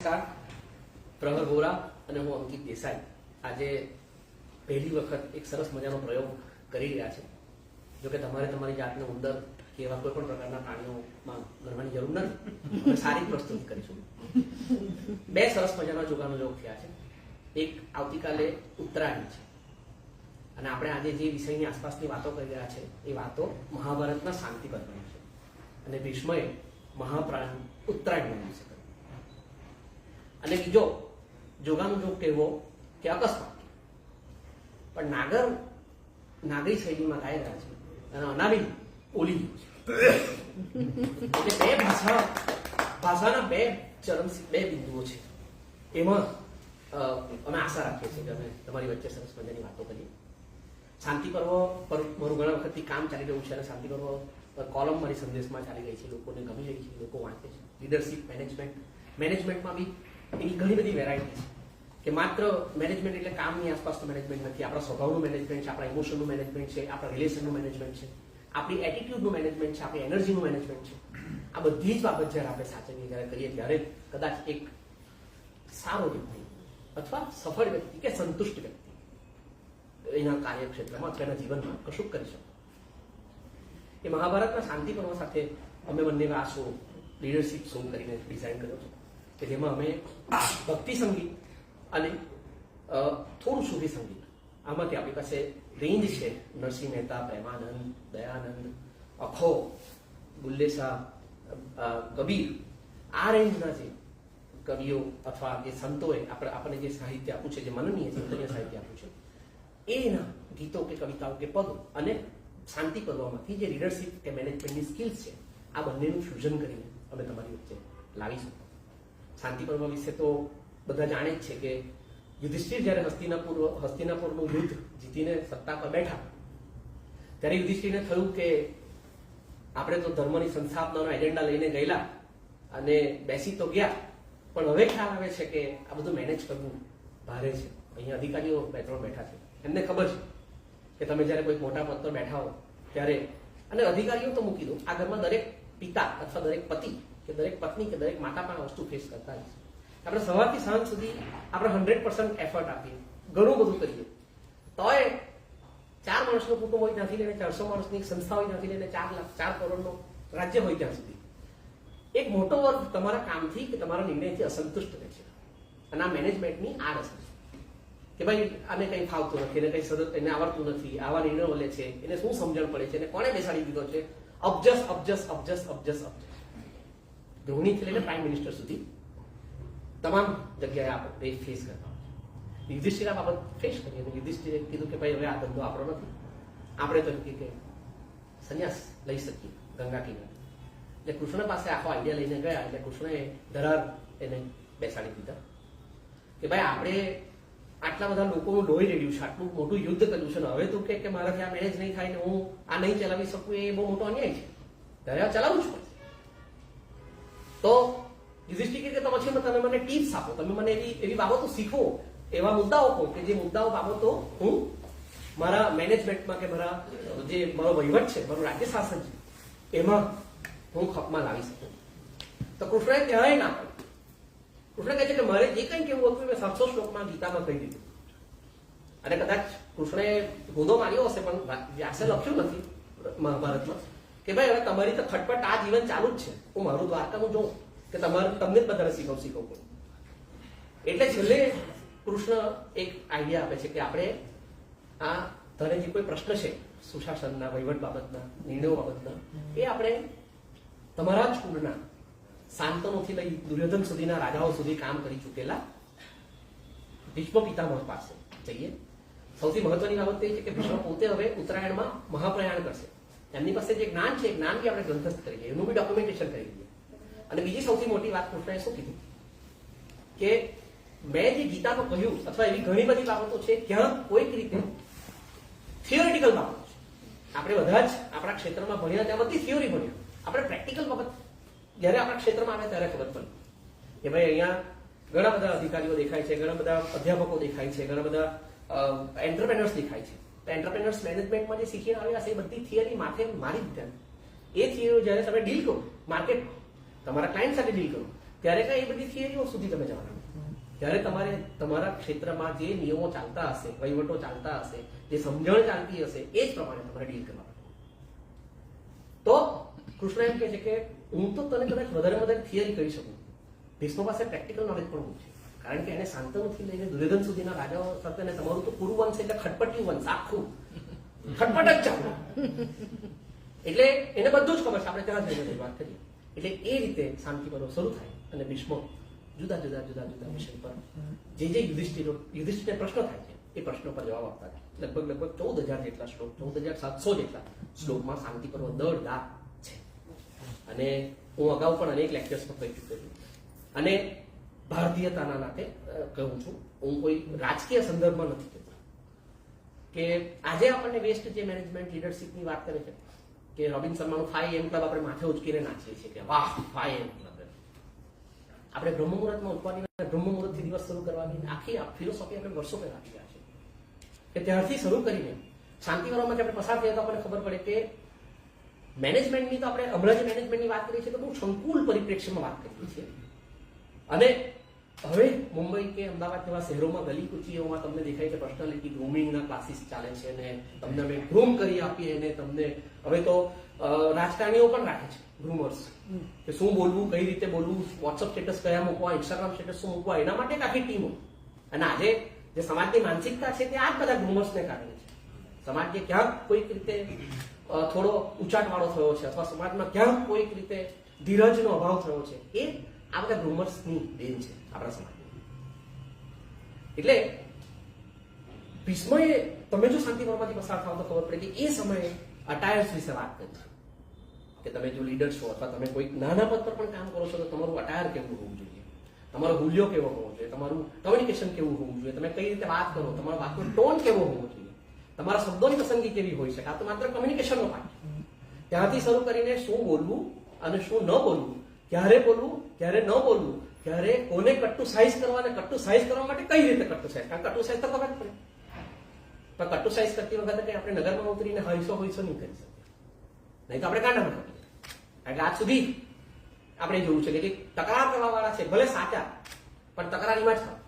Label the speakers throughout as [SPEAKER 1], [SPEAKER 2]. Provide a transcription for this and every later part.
[SPEAKER 1] નમસ્કાર, પ્રહર વોરા અને હું અંકિત દેસાઈ આજે પહેલી વખત એક સરસ મજાનો પ્રયોગ કરી રહ્યા છે. જોકે તમારે તમારી જાતને ઉંદર કે એવા કોઈ પણ પ્રકારના પ્રાણીઓમાં ગણવાની જરૂર નથી. અમે સારી પ્રસ્તુતિ કરીશું. બે સરસ મજાના જોગાનુજોગ થયા છે. એક આવતીકાલે ઉત્તરાયણ છે અને આપણે આજે જે વિષયની આસપાસની વાતો કરી રહ્યા છે એ વાતો મહાભારતના શાંતિ પર્વની છે અને ભીષ્મએ મહાપ્રાણ ઉત્તરાયણનો વિષય કર્યો. અને બીજો જોગાનુજોગ કહેવો કે અકસ્માત, પણ નાગરી શૈલીમાં ગાઈ રહ્યા છે અને અનાબિલ બોલી ગયું છે. એટલે બે ભાષાના બે બિંદુઓ છે. એમાં અમે આશા રાખીએ છીએ કે અમે તમારી વચ્ચે સરસ મજાની વાતો કરીએ. શાંતિ પર્વ પર મારું ઘણા વખતથી કામ ચાલી રહ્યું છે અને શાંતિ પર્વ કોલમ મારી સંદેશમાં ચાલી રહી છે, લોકોને ગમી રહી છે, લોકો વાંચે છે. લીડરશીપ, મેનેજમેન્ટમાં બી એની ઘણી બધી વેરાયટી છે કે માત્ર મેનેજમેન્ટ એટલે કામની આસપાસનું મેનેજમેન્ટ નથી. આપણા સ્વભાવનું મેનેજમેન્ટ છે, આપણા ઇમોશનનું મેનેજમેન્ટ છે, આપણા રિલેશનનું મેનેજમેન્ટ છે, આપણી એટીટ્યુડનું મેનેજમેન્ટ છે, આપણી એનર્જીનું મેનેજમેન્ટ છે. આ બધી જ બાબત જ્યારે આપણે સાચવીને જ્યારે કરીએ ત્યારે કદાચ એક સારો વ્યક્તિ અથવા સફળ વ્યક્તિ કે સંતુષ્ટ વ્યક્તિ એના કાર્યક્ષેત્રમાં અથવા એના જીવનમાં કશું કરી શકે. એ મહાભારતના શાંતિ પર્વ સાથે અમે બંને આ શો લીડરશીપ શો કરીને ડિઝાઇન કર્યો છે કે જેમાં અમે ભક્તિ સંગીત અને થોડું સૂફી સંગીત, આમાંથી આપણી પાસે રેન્જ છે. નરસિંહ મહેતા, પ્રેમાનંદ, દયાનંદ, અખો, બુલ્લે શાહ, કબીર, આ રેન્જના જે કવિઓ અથવા જે સંતોએ આપણને જે સાહિત્ય આપ્યું છે, જે મનનીય ચિંતનીય સાહિત્ય આપ્યું છે, એના ગીતો કે કવિતાઓ કે પદો અને શાંતિ પર્વમાંથી જે લીડરશીપ કે મેનેજમેન્ટની સ્કિલ્સ છે, આ બંનેનું ફ્યુઝન કરીને અમે તમારી વચ્ચે લાવીશું. શાંતિ પર્વ વિશે તો બધા જાણે જ છે કે યુધિષ્ઠિર જ્યારે હસ્તિનાપુરનું યુદ્ધ જીતીને સત્તા પર બેઠા ત્યારે યુધિષ્ઠિરને થયું કે આપણે તો ધર્મની સંસ્થાપનાનો એજન્ડા લઈને ગયેલા અને બેસી તો ગયા, પણ હવે ખ્યાલ આવે છે કે આ બધું મેનેજ કરવું ભારે છે. અહીંયા અધિકારીઓ બે ત્રણ બેઠા છે, એમને ખબર છે કે તમે જ્યારે કોઈ મોટા પદ પર બેઠા હો ત્યારે, અને અધિકારીઓ તો મૂકી દો, આ ઘરમાં દરેક પિતા અથવા દરેક પતિ કે દરેક પત્ની કે દરેક માતા પણ આ વસ્તુ ફેસ કરતા હોય છે. આપણે સવારથી સાંજ સુધી આપણે 100% એફર્ટ આપીએ, ઘણું બધું કરીએ, તોય 4 માણસનું કુટુંબ હોય ત્યાંથી લઈને 400 માણસની સંસ્થા હોય ત્યાંથી લઈને 4 કરોડનું રાજ્ય હોય ત્યાં સુધી એક મોટો વર્ગ તમારા કામથી કે તમારા નિર્ણયથી અસંતુષ્ટ રહે છે. અને આ મેનેજમેન્ટની આ અસર છે કે ભાઈ આને કંઈ ફાવતું નથી, એને કંઈ સતત એને આવડતું નથી, આવા નિર્ણયો લે છે, એને શું સમજણ પડે છે, એને કોણે બેસાડી દીધો છે. અબજસ ગૃહિણીથી લઈને પ્રાઇમ મિનિસ્ટર સુધી તમામ જગ્યાએ આપણે ફેસ કરતા હોય છે. યુધિષ્ઠિર આ બાબત ફેસ કરી અને યુધિષ્ઠિરે કીધું કે ભાઈ હવે આ ધંધો આપણો નથી, આપણે તો કે સંન્યાસ લઈ શકીએ ગંગા કિનારે. એટલે કૃષ્ણ પાસે આખો આઈડિયા લઈને ગયા. એટલે કૃષ્ણએ ધરાર એને બેસાડી દીધા કે ભાઈ આપણે આટલા બધા લોકોનું લોહી રેડ્યું છે, આટલું મોટું યુદ્ધ કર્યું છે, હવે તું કે મારાથી આ મેનેજ નહીં થાય ને હું આ નહીં ચલાવી શકું, એ બહુ મોટો અન્યાય છે, ત્યારે આ ચલાવવું જ પડશે. તો યુધિષ્ઠિર કે તો પછી તમે મને ટિપ્સ આપો, તમે મને એવી બાબતો શીખવો, એવા મુદ્દાઓ કહો કે જે મુદ્દાઓ બાબતો હું મારા મેનેજમેન્ટમાં કે મારો વહીવટ છે, મારું રાજ્ય શાસન છે, એમાં હું ખપમાં લાવી શકું. તો કૃષ્ણએ ક્યાંય ના પાડ્યું. કૃષ્ણ કહે છે કે મારે જે કંઈ કેવું હતું મેં 700 શ્લોકમાં ગીતામાં કહી દીધું. અને કદાચ કૃષ્ણએ ગુનો માર્યો હશે પણ વ્યાસે લખ્યું નથી મહાભારતમાં કે ભાઈ હવે તમારી તો ખટપટ આ જીવન ચાલુ જ છે, હું મારું દ્વારકાનું જોઉં કે તમને જ બધાને શીખવું. એટલે છેલ્લે કૃષ્ણ એક આઈડિયા આપે છે કે આપણે આ તને જે કોઈ પ્રશ્ન છે સુશાસનના, વહીવટ બાબતના, નિર્ણયો બાબતના, એ આપણે તમારા જ કુળના શાંતનુથી લઈ દુર્યોધન સુધીના રાજાઓ સુધી કામ કરી ચૂકેલા ભીષ્મ પિતામહ પાસે જઈએ. સૌથી મહત્વની બાબત એ છે કે ભીષ્મ પોતે હવે ઉત્તરાયણમાં મહાપ્રયાણ કરશે. એમની પાસે જે જ્ઞાન છે એ જ્ઞાન બી આપણે ગ્રંથસ્થ કરીએ, એનું બી ડોક્યુમેન્ટેશન કરી દઈએ. અને બીજી સૌથી મોટી વાત કૃષ્ણએ શું કીધું કે મેં જે ગીતામાં કહ્યું અથવા એવી ઘણી બધી બાબતો છે ક્યાંક કોઈક રીતે થિયોરિટિકલ બાબતો છે. આપણે બધા જ આપણા ક્ષેત્રમાં ભણ્યા ત્યાં બધી થિયોરી ભણ્યા, આપણે પ્રેક્ટિકલ બાબત જ્યારે આપણા ક્ષેત્રમાં આવે ત્યારે ખબર પડી કે ભાઈ અહીંયા ઘણા બધા અધિકારીઓ દેખાય છે, ઘણા બધા અધ્યાપકો દેખાય છે, ઘણા બધા એન્ટરપ્રેનર્સ દેખાય છે. એન્ટરપ્રેનર્સ મેનેજમેન્ટમાં જે શીખીને આવ્યા છે એ બધી થિયરી માથે મારી દીધા. એ થિયરી જ્યારે તમે ડીલ કરો માર્કેટમાં, તમારા ક્લાયન્ટ સાથે ડીલ કરો, ત્યારે કઈ એ બધી થિયરીઓ સુધી તમે જવાના. ત્યારે તમારે તમારા ક્ષેત્રમાં જે નિયમો ચાલતા હશે, વહીવટો ચાલતા હશે, જે સમજણ ચાલતી હશે, એ જ પ્રમાણે તમારે ડીલ કરવા. તો કૃષ્ણ એમ કહે છે કે હું તો તને કદાચ વધારે થિયરી કરી શકું, ભીષ્મ પાસે પ્રેક્ટિકલ નોલેજ પણ બહુ છે, કારણ કે એને શાંતનુથી લઈને દુર્યોધન સુધીના રાજાઓ સાથે તમારું તો પૂરું વંશ એટલે ખટપટી વંશ, આખું ખટપટ જ ચાલુ. એટલે એને બધું જ ખબર છે. આપણે ત્યાં જઈને વાત કરીએ એટલે એ રીતે શાંતિ પર્વ શરૂ થાય અને ભીષ્મ જુદા જુદા વિષય પર જે યુધિષ્ઠિરને પ્રશ્નો થાય છે એ પ્રશ્નો પર જવાબ આપતા છે. લગભગ 14,000 જેટલા શ્લોક, 14,700 જેટલા શ્લોકમાં શાંતિ પર્વ દળદાર છે. અને હું અગાઉ પણ અનેક લેક્ચર્સમાં કહી ચૂક્યો છું. અને ભારતીયતાના નાતે કહું છું, હું કોઈ રાજકીય સંદર્ભમાં નથી કહેતો કે આજે આપણને વેસ્ટ જે મેનેજમેન્ટ લીડરશીપની વાત કરે છે કે રોબિન શર્માનું 5 AM ક્લબ આપણે માથે ઉચકીને નાચીએ છીએ કે વાહ 5 AM ક્લબ. આપણે બ્રહ્મ મુહૂર્તમાં ઉઠવાની, બ્રહ્મ મુહૂર્તથી દિવસ શરૂ કરવાની આખી ફિલોસોફી આપણે વર્ષો પહેલા આપી રહ્યા છે કે ત્યારથી શરૂ કરીને શાંતિવનમાંથી આપણે પસાર થયા તો આપણને ખબર પડે કે મેનેજમેન્ટની તો આપણે હમણાં જે મેનેજમેન્ટની વાત કરીએ છીએ તો બહુ સંકુલ પરિપ્રેક્ષ્યમાં વાત કરીએ છીએ. અને હવે મુંબઈ કે અમદાવાદ જેવા શહેરોમાં ગલી કુચીઓમાં તમને દેખાય કે પર્સનાલિટી ગ્રૂમિંગના ક્લાસીસ ચાલે છે અને તમને અમે ગ્રૂમ કરી આપીએ અને તમને હવે તો રાજકારણીઓ પણ રાખે છે ગ્રૂમર્સ, કે શું બોલવું, કઈ રીતે બોલવું, વોટ્સઅપ સ્ટેટસ કયા મૂકવા, ઇન્સ્ટાગ્રામ સ્ટેટસ શું મૂકવા, એના માટે આખી ટીમો. અને આજે જે સમાજની માનસિકતા છે તે આ જ બધા ગ્રૂમર્સને કારણે છે. સમાજ જે ક્યાંક કોઈક રીતે થોડો ઉચાટવાળો થયો છે અથવા સમાજમાં ક્યાંક કોઈક રીતે ધીરજનો અભાવ થયો છે, એ આ બધા ગ્રૂમર્સની દેન છે આપણા સમાજની. એટલે ભીષ્મએ તમે જો શાંતિવનમાંથી પસાર થાવ તો ખબર પડે કે એ સમયે અટાયર્સ વિશે વાત કરી કે તમે જો લીડર છો અથવા તમે કોઈ નાના પદ પર પણ કામ કરો છો તો તમારું અટાયર કેવું હોવું જોઈએ, તમારો હુલિયો કેવો હોવો જોઈએ, તમારું કમ્યુનિકેશન કેવું હોવું જોઈએ, તમે કઈ રીતે વાત કરો, તમારો વાતનો ટોન કેવો હોવો જોઈએ, તમારા શબ્દોની પસંદગી કેવી હોઈ શકે. આ તો માત્ર કમ્યુનિકેશનનો પાર્ટ. ત્યાંથી શરૂ કરીને શું બોલવું અને શું ન બોલવું, ક્યારે બોલવું, ક્યારે ન બોલવું, ક્યારે કોને કટ્ટુ સાઇઝ કરવા અને કટ્ટુ સાઇઝ કરવા માટે કઈ રીતે કટ્ટુ સાઇઝ, કારણ કટ્ટુ સાઇઝ તો ખબર જ પડે. પણ કટ્ટુ સાઇઝ કરતી વખતે કઈ આપણે નગરમાં ઉતરીને હૈસો નહીં કરી શકીએ, નહીં તો આપણે કાંડામાં કરીએ. એટલે આજ સુધી આપણે જોયું છે કે તકરાર કરવા વાળા છે ભલે સાચા પણ તકરારીમાં જ થાય,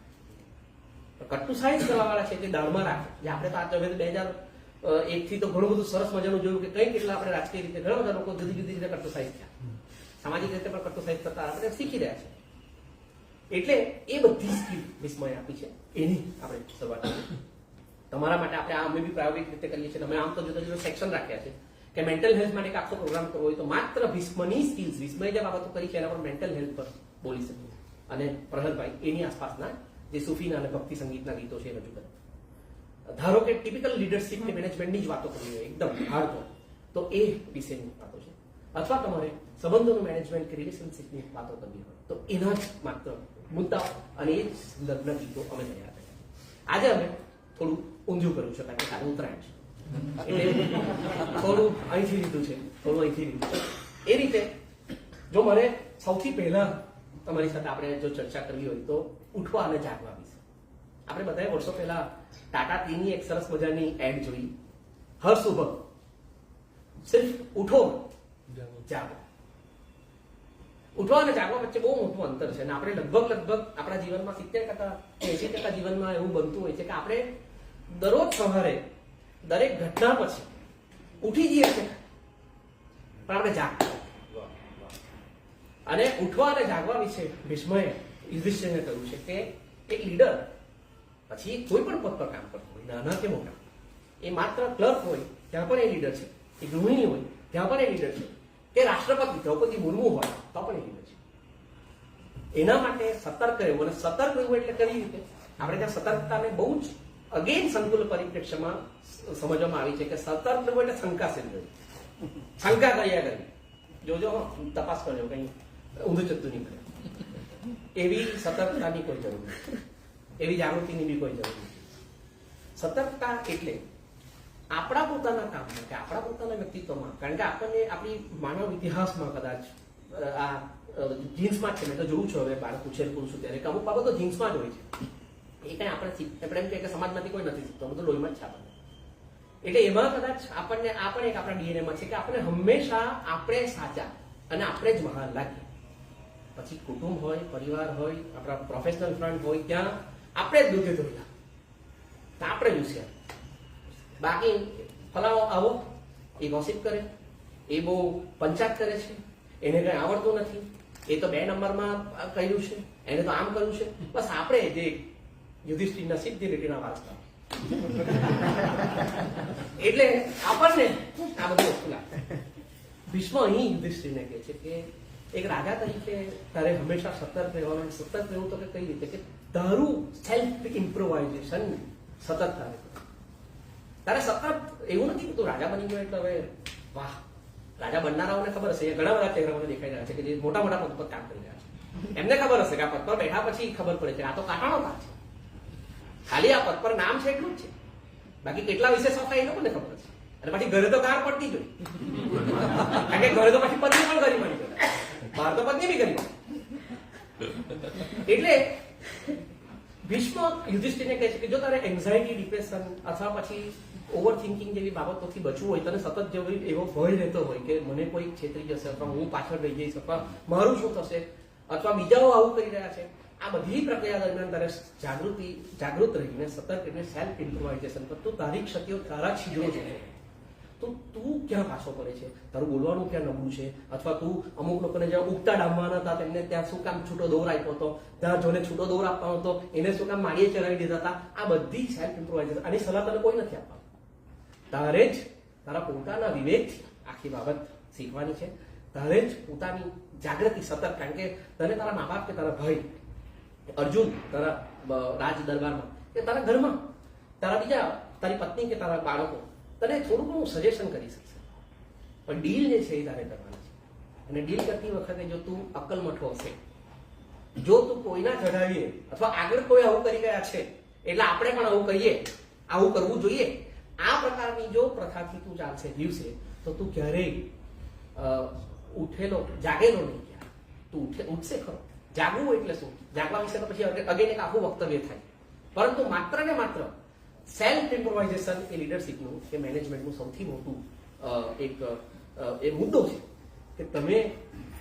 [SPEAKER 1] કટ્ટુ સાઇઝ કરવા વાળા છે તે દાળમાં રાખે. જે આપણે તો આ 2001 થી તો ઘણું બધું સરસ મજાનું જોયું કે કઈ કેટલા આપણે રાજકીય રીતે ઘણા બધા લોકો જુદી જુદી રીતે કટ્ટુ સાઇઝ થયા, સામાજિક રીતે પણ કટ્ટુ સાઇઝ થતા આપણે શીખી રહ્યા છે. એટલે એ બધી સ્કીલ ભીષ્મએ આપી છે, એની આપણે શરૂઆત કરીએ. તમારા માટે આપણે આ અમે બી પ્રાયોગિક રીતે કરીએ છીએ. અમે આમ તો જુદા જુદા સેક્શન રાખ્યા છે કે મેન્ટલ હેલ્થ માટે આખો પ્રોગ્રામ કરવો હોય તો માત્ર ભીષ્મની સ્કિલ્સ, ભીષ્મએ જે બાબતો કરી છે એના પર મેન્ટલ હેલ્થ પર બોલી શકીએ. અને પ્રહલભાઈ એની આસપાસના જે સૂફીના અને ભક્તિ સંગીતના ગીતો છે એ રજૂ કરે. ધારો કે ટિપિકલ લીડરશીપ કે મેનેજમેન્ટની જ વાતો કરવી હોય એકદમ હાર્ડકોર, તો એ વિશેની વાતો છે. અથવા તમારે સંબંધોનું મેનેજમેન્ટ કે રિલેશનશીપની વાતો કરવી હોય તો એના જ માત્ર મુદ્દાઓ અને એ જ લગ્ન ગીતો અમે તૈયાર કર્યા. આજે અમે થોડું ઊંધું કર્યું છે કારણ કે કાલે ઉત્તરાયણ છે એટલે થોડું અહીંથી લીધું છે, થોડું અહીંથી લીધું છે. એ રીતે જો મારે સૌથી પહેલા તમારી સાથે આપણે જો ચર્ચા કરવી હોય તો ઉઠવા અને જાગવા વિશે. આપણે બધાએ વર્ષો પહેલા ટાટા ટીની એક સરસ મજાની એડ જોઈ, હર સુબહ સિર્ફ ઉઠો જાગો. ઉઠવા અને જાગવા વચ્ચે બહુ મોટું અંતર છે અને આપણે લગભગ આપણા જીવનમાં 70% કે 80% જીવનમાં એવું બનતું હોય છે કે આપણે દરરોજ સવારે દરેક ઘટના પછી ઉઠી જઈએ છીએ પણ આપણે જાગતા. અને ઉઠવા અને જાગવા વિશે ભીષ્મએ યુધિષ્ઠિરને કહ્યું છે કે એક લીડર પછી કોઈ પણ પદ પર કામ કરતો હોય, નાના કે મોટા, એ માત્ર ક્લર્ક હોય ત્યાં પણ એ લીડર છે, એ ગૃહિણી હોય ત્યાં પણ એ લીડર છે, કે રાષ્ટ્રપતિ દ્રૌપદી મુર્મુ હોય તો પણ એ લીડર છે. એના માટે સતર્ક રહેવું. અને સતર્ક રહેવું એટલે કઈ રીતે આપણે ત્યાં સતર્કતાને બહુ જ અગેન સંકુલ પરિપ્રેક્ષ્યમાં સમજવામાં આવી છે કે સતર્ક રહેવું એટલે શંકાશીલ રહેવું. શંકા કર્યા કરી જોજો, તપાસ કરજો કઈ ઊંધું ચત્તું નહીં કરે. એવી સતર્કતાની કોઈ જરૂર નથી, એવી જાગૃતિની બી કોઈ જરૂર નથી. સતર્કતા એટલે આપણા પોતાના કામમાં કે આપણા પોતાના વ્યક્તિત્વમાં, કારણ કે આપણને આપણી માનવ ઇતિહાસમાં કદાચ આ જીન્સમાં જ છે. મેં તો જોયું છું હવે બાળક ઉછેર કરું છું ત્યારે અમુક બાબતો જીન્સમાં જ હોય છે. એ કઈ આપણે એમ કે સમાજમાંથી કોઈ નથી શીખતો, બધું લોહીમાં જ છે આપણને. એટલે એમાં કદાચ આપણને આપણે એક આપણા ડીએનએમાં છે કે આપણે હંમેશા આપણે સાચા અને આપણે જ મહાન લાગીએ. પછી કુટુંબ હોય, પરિવાર હોય, આપણા પ્રોફેશનલ ફ્રન્ટ હોય, ત્યાં આપણે જ દૂધે ધોઈલા, તો આપણે જ હોશિયાર. બાકી ફલાવો આવો એ ગોસિપ કરે, એ બહુ પંચાયત કરે છે, એને કઈ આવડતું નથી, એ તો 2 નંબરમાં કર્યું છે, એને તો આમ કર્યું છે. બસ આપણે જે યુધિષ્ઠિરના સિદ્ધિ લીટીના વારસદાર એટલે આપણને આ બધું વસ્તુ લાગે. ભીષ્મ અહીં યુધિષ્ઠિરને કહે છે કે એક રાજા તરીકે તારે હંમેશા સતર્ક રહેવાનું. સતર્ક રહેવું તો કે કઈ રીતે, કે તારું સેલ્ફ ઇમ્પ્રોવાઇઝેશન સતત તારે સતત. એવું નથી કે તું રાજા બની ગયો એટલે હવે વાહ. રાજા બનનારાઓને ખબર હશે, ઘણા બધા ચહેરા મને દેખાઈ રહ્યા છે કે જે મોટા મોટા પદ પર કામ કરી રહ્યા છે. એમને ખબર હશે કે આ પદ પર બેઠા પછી ખબર પડે છે આ તો કાટાણો ભાગ છે. ખાલી આ પદ પર નામ છે એટલું જ છે, બાકી કેટલા વિશે શોખ એ લોકોને ખબર છે. અને પછી ઘરે તો કાર પડતી જ હોય, કારણ કે ઘરે તો પછી પત્ની પણ કરી મળી ગઈ, બહાર તો પત્ની બી કરી. એટલે ભીષ્મ યુધિષ્ઠિરને કહે છે કે જો તારે એન્ઝાયટી, ડિપ્રેશન અથવા પછી ઓવર થિંકિંગ જેવી બાબતોથી બચવું હોય, તને સતત જેવો એવો ભય રહેતો હોય કે મને કોઈ છેતરી જશે, અથવા હું પાછળ રહી જઈશ, અથવા મારું શું થશે, અથવા બીજાઓ આવું કરી રહ્યા છે, આ બધી પ્રક્રિયા દરમિયાન તારે જાગૃત રહીને સતર્ક રહીને સેલ્ફ ઇમ્પ્રોવાઇઝેશન પર તું તારી ક્ષતિઓ તારા છિદ્રો છે, તો તું ક્યાં પાછો પડે છે, તારું બોલવાનું ક્યાં નબળું છે, અથવા તું અમુક લોકોને જ્યાં ઉગતા ડામવાના હતા તેમને ત્યાં શું કામ છૂટો દોર આપ્યો હતો, ત્યાં જોને છૂટો દોર આપવાનો હતો એને શું કામ માળીએ ચડાવી દીધા હતા. આ બધી સેલ્ફ ઇમ્પ્રોવાઇઝેશન, આની સલાહ તને કોઈ નથી આપવાનું. તારે જ તારા પોતાના વિવેકથી આખી બાબત શીખવાની છે. તારે જ પોતાની જાગૃતિ સતત, કારણ કે તને તારા મા બાપ કે તારા ભાઈ અર્જુન તારા રાજ દરબારમાં કે તારા ઘરમાં તારા બીજા તારી પત્ની કે તારા બાળકો તને થોડું ઘણું સજેશન કરી શકશે, પણ ડીલ જે છે એ તારે કરવાની છે. અને ડીલ કરતી વખતે જો તું અક્કલમઠો હશે, જો તું કોઈના ચઢાવીએ અથવા આગળ કોઈ આવું કરી ગયા છે એટલે આપણે પણ આવું કહીએ, આવું કરવું જોઈએ, આ પ્રકારની જો પ્રથાથી તું ચાલશે જીવશે તો તું ક્યારેય જાગેલો નહીં. તું ઉઠશે ખરો. જાગવું એટલે શું? જાગવા વિશે તો પછી અગેન એક આખું વક્તવ્ય થાય, પરંતુ માત્ર ને માત્ર સેલ્ફ ઇમ્પ્રોવાઇઝેશન એ લીડરશીપનું કે મેનેજમેન્ટનું સૌથી મોટું એક એ મુદ્દો છે કે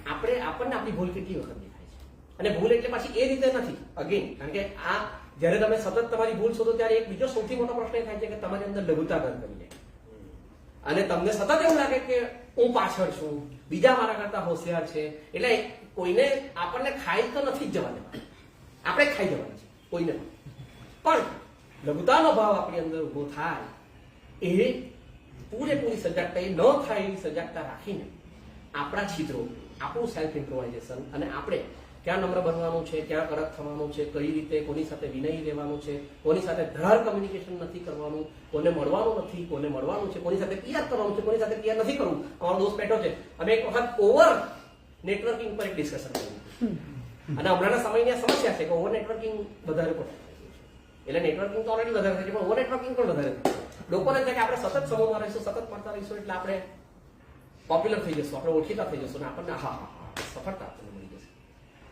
[SPEAKER 1] આપણને આપણી ભૂલ કેટલી વખત દેખાય છે. અને ભૂલ એટલે પાછી એ રીતે નથી અગેન, કારણ કે આ જ્યારે તમે સતત તમારી ભૂલ શોધો ત્યારે એક બીજો સૌથી મોટો પ્રશ્ન એ થાય છે કે તમારી અંદર લઘુતા ઘર કરી જાય અને તમને સતત એવું લાગે કે હું પાછળ છું, બીજા મારા કરતા હોશિયાર છે, એટલે કોઈને આપણને ખાઈ તો નથી જ જવા દેવા, આપણે ખાઈ જવાના છે કોઈને પણ લઘુતાનો ભાવ આપણી અંદર ઉભો થાય એ પૂરેપૂરી સજાગતા, એ ન થાય એવી સજાગતા રાખીને આપણા છિદ્રો, આપણું સેલ્ફ ઇમ્પ્રોવાઇઝેશન અને આપણે ક્યાં નમ્ર બનવાનું છે, ક્યાં કડક થવાનું છે, કઈ રીતે કોની સાથે વિનયી રહેવાનું છે, કોની સાથે ધાર કમ્યુનિકેશન નથી કરવાનું, કોને મળવાનું નથી, કોને મળવાનું છે, કોની સાથે ક્લિયર કરવાનું છે, કોની સાથે ક્લિયર નથી કરવું. અમારો દોસ્ત બેઠો છે, અમે એક વખત ઓવર નેટવર્કિંગ પર એક ડિસ્કશન કર્યું અને હમણાંના સમયની આ સમસ્યા છે કે ઓવર નેટવર્કિંગ વધારે પડે, એટલે નેટવર્કિંગ તો ઓલરેડી વધારે થાય છે પણ ઓવર નેટવર્કિંગ પણ વધારે થાય. લોકોને છે કે આપણે સતત સમૂહમાં રહીશું, સતત મળતા રહીશું એટલે આપણે પોપ્યુલર થઈ જશું, આપણે ઓળખીતા થઈ જશું અને આપણને સફળતા આપણને મળી જશે.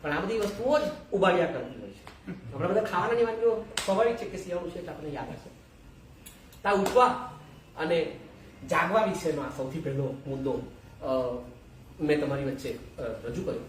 [SPEAKER 1] પણ આ બધી વસ્તુઓ જ ઉબાડ્યા કરતી હોય છે. આપણા બધા ખાવાનાની વાનગીઓ સ્વાભાવિક છે કે શિયાળું છે એટલે આપણને યાદ હશે. તા ઉઠવા અને જાગવા વિશેનો આ સૌથી પહેલો મુદ્દો મેં તમારી વચ્ચે રજૂ કર્યો.